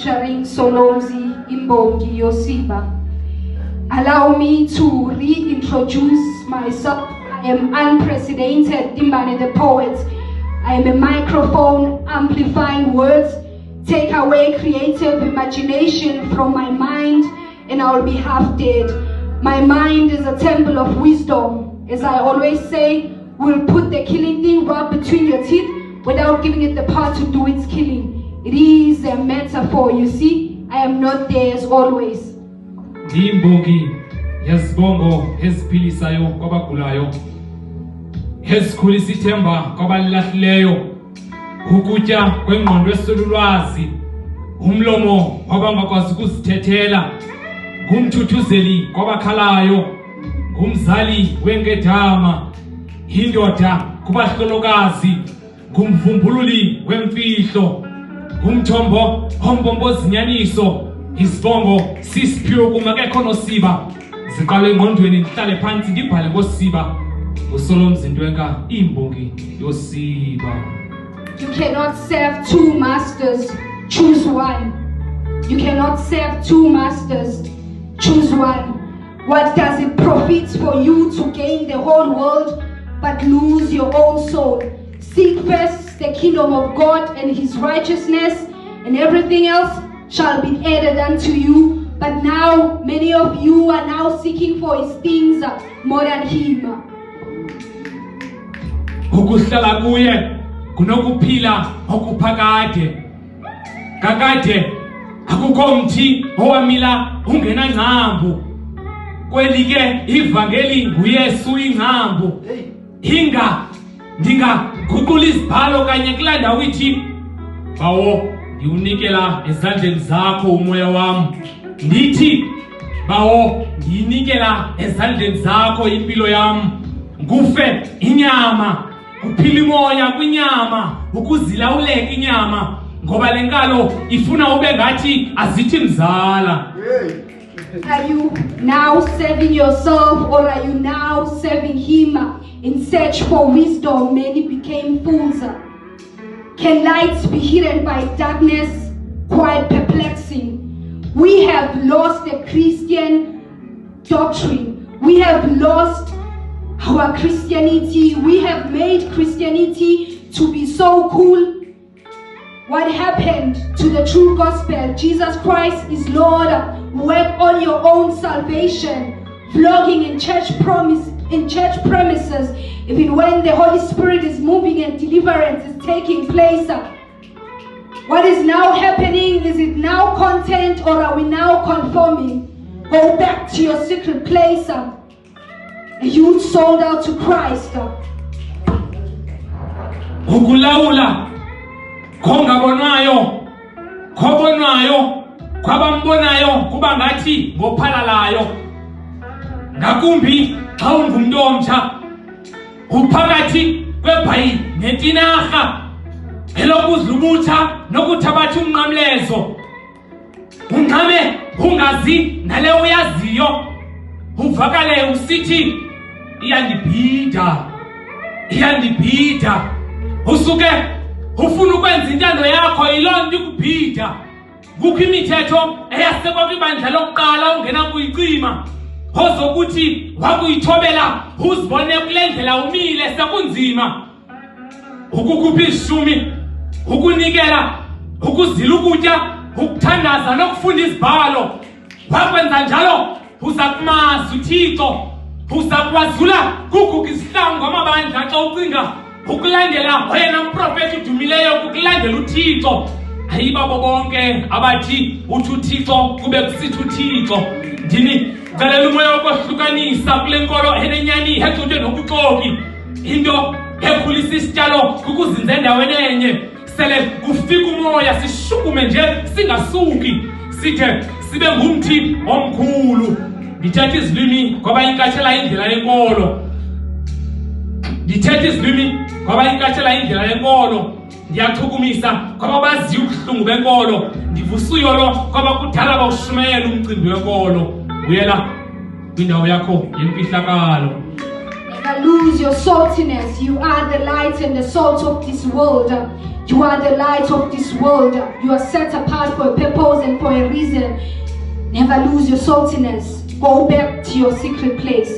featuring Solomzi Imbongi Yosiba. Allow me to reintroduce myself. I am unprecedented Dimbane the poet. I am a microphone amplifying words. Take away creative imagination from my mind and I will be half dead. My mind is a temple of wisdom. As I always say, we'll put the killing thing right between your teeth without giving it the power to do its killing. It is a metaphor, you see. I am not there as always. Imbongi yesibongo esiphilisayo kwabagulayo, esikhulisa ithemba kwabalahleyo, ukutya kwengqondo esolulwazi, umlomo wabangakwazi ukuzithethela, ngumthuthuzeli kwabakhalayo, ngumzali wengedama, indoda kubahlolokazi, ngumvumbululi wemfihlo, ngumthombo ombombozinyaniso, isibongo sisiphiwe kungekho nosiba, ziqale engqondweni ndihlale phansi ndibhale ngosiba, uSolomzi Ntwenka Imbongi Yosiba. You cannot serve two masters, choose one. You cannot serve two masters, choose one. What does it profit for you to gain the whole world but lose your own soul? Seek first the kingdom of God and his righteousness, and everything else shall be added unto you. But now many of you are now seeking for his things more than him. Ukuhlala kuye kunokuphila okuphakade. Kakade akukho mthi owamila ungena ngqambu. Kweli ke ivangeli nguYesu ingqambu. Ndingaguqula izibhalo kanye kulanda uyithi bawo ndiunikela ezandleni zakho umoya wami. Ndithi bawo ndiyinikela ezandleni zakho impilo yami. Ngufe inyama, kuphila imoya kwinyama, ukuzilawuleka inyama, ngoba lenkalo ifuna ube ngathi azithi mzala. Are you now serving yourself or are you now serving him? In search for wisdom, many became fools. Can light be hidden by darkness? Quite perplexing. We have lost the Christian doctrine. We have lost our Christianity. We have made Christianity to be so cool. What happened to the true gospel? Jesus Christ is Lord. Work on your own salvation. Vlogging in church premises, even when the Holy Spirit is moving and deliverance is taking place. What is now happening? Is it now content or are we now conforming? Go back to your secret place. You sold out to Christ. Ukulawula khongabonwayo khobonwayo kwabambonayo kuba ngathi ngophalalayo, ngakumbi xa ungumntu omtsha uphakathi kwebhayi netinarha elokuzlubutsha nokuthabatha umnqamlezo. Unqame ungazi nale uyaziyo, uvakale usithi iyandibhida, usuke ufuna ukwenza intando yakho yiloo nto ikubhida. Kukho imithetho eyasekwa kwibandla lokuqala ungena kuyicima, ozokuthi wakuyithobela uzibone kule ndlela umile sekunzima. Ukukhupha izishumi, ukunikela, ukuzila ukutya, ukuthandaza nokufunda izibhalo. Wakwenza njalo uza kumazi uThixo, uza kwazula kuguga isihlangu amabandla xa ucinga ukulandela oyena umprofeti udumileyo, ukulandela uThixo. Ayibabo bonke abathi uthi uThixo kube kusithi uThixo. Ndini calela umoya wokwahlukanisa kule nkolo enenyani hexutywe nobuxoki. Into ekhulisa isityalo kukuzinza endaweni enye. Sele kufika umoya sishukume nje singasuki, sithe sibe ngumthi omkhulu. Ndithetha izilwimi ngoba inkatshela indlela yenkolo. Ndithetha izilwimi ngoba inkatshela indlela yenkolo. Ndiyachukumisa ngoba baziyo ubuhlungu benkolo. Ndivusa uyolo ngoba kudala bawushumayela umcimbi wenkolo. Buyela kwindawo yakho yemfihlakalo. Never lose your saltiness. You are the light and the salt of this world. You are the light of this world. You are set apart for a purpose and for a reason. Never lose your saltiness. Go back to your secret place.